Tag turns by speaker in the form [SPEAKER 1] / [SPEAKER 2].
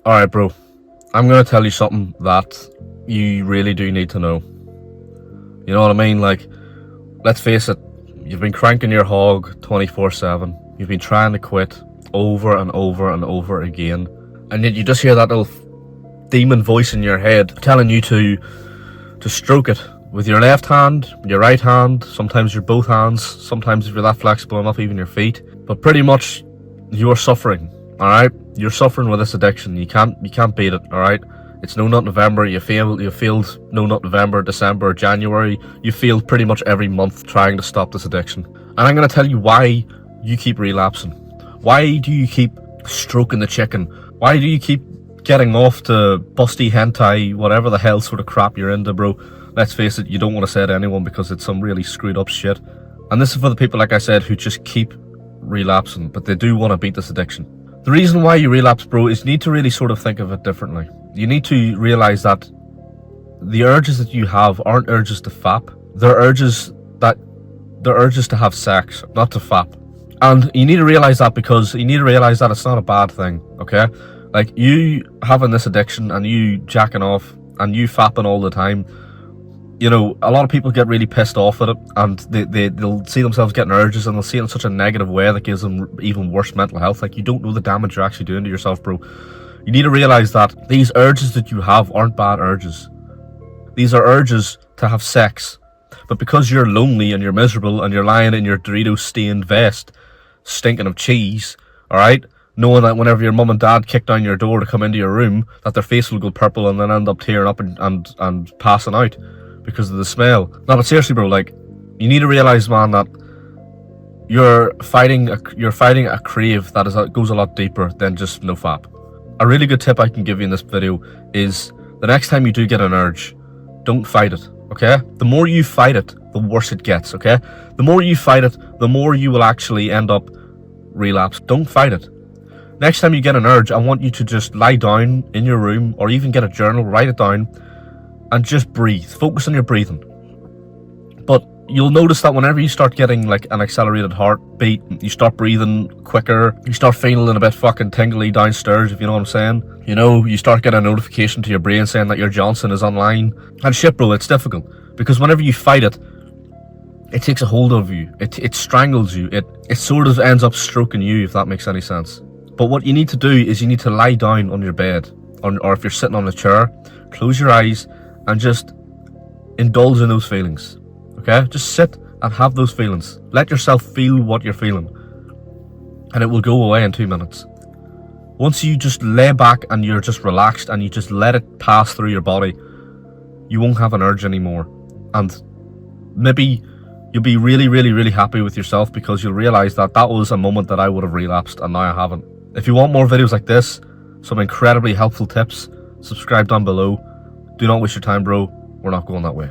[SPEAKER 1] Alright, bro. I'm gonna tell you something that you really do need to know. You know what I mean? Like, let's face it, you've been cranking your hog 24/7. You've been trying to quit over and over and over again. And yet you just hear that little demon voice in your head telling you to stroke it with your left hand, your right hand, sometimes your both hands, sometimes if you're that flexible enough, even your feet. But pretty much, you're suffering, alright? You're suffering with this addiction. You can't beat it, alright? It's No Nut November. You failed No Nut November, December, January. You failed pretty much every month trying to stop this addiction. And I'm going to tell you why you keep relapsing. Why do you keep stroking the chicken? Why do you keep getting off to busty hentai, whatever the hell sort of crap you're into, bro? Let's face it, you don't want to say to anyone because it's some really screwed up shit. And this is for the people, like I said, who just keep relapsing, but they do want to beat this addiction. The reason why you relapse, bro, is you need to really sort of think of it differently. You need to realize that the urges that you have aren't urges to fap. They're urges to have sex, not to fap. And you need to realize that because you need to realize that it's not a bad thing, okay? Like, you having this addiction and you jacking off and you fapping all the time, you know, a lot of people get really pissed off at it, and they'll see themselves getting urges, and they'll see it in such a negative way that gives them even worse mental health. Like, you don't know the damage you're actually doing to yourself, bro. You need to realize that these urges that you have aren't bad urges. These are urges to have sex. But because you're lonely and you're miserable and you're lying in your Dorito-stained vest, stinking of cheese, alright, knowing that whenever your mum and dad kick down your door to come into your room, that their face will go purple and then end up tearing up and passing out because of the smell. No, but seriously, bro, like, you need to realize, man, that you're fighting a crave that goes a lot deeper than just NOFAP. A really good tip I can give you in this video is the next time you do get an urge, don't fight it, okay? The more you fight it, the worse it gets, okay? The more you fight it, the more you will actually end up relapse. Don't fight it. Next time you get an urge, I want you to just lie down in your room or even get a journal, write it down, and just breathe. Focus on your breathing. But you'll notice that whenever you start getting like an accelerated heartbeat, you start breathing quicker, you start feeling a bit fucking tingly downstairs, if you know what I'm saying. You know, you start getting a notification to your brain saying that your Johnson is online. And shit, bro, it's difficult. Because whenever you fight it, it takes a hold of you. It strangles you. It sort of ends up stroking you, if that makes any sense. But what you need to do is you need to lie down on your bed, or if you're sitting on a chair, close your eyes and just indulge in those feelings, okay? Just sit and have those feelings. Let yourself feel what you're feeling, and it will go away in 2 minutes. Once you just lay back and you're just relaxed and you just let it pass through your body, you won't have an urge anymore. And maybe you'll be really, really, really happy with yourself because you'll realize that that was a moment that I would have relapsed and now I haven't. If you want more videos like this, some incredibly helpful tips, subscribe down below. Do not waste your time, bro. We're not going that way.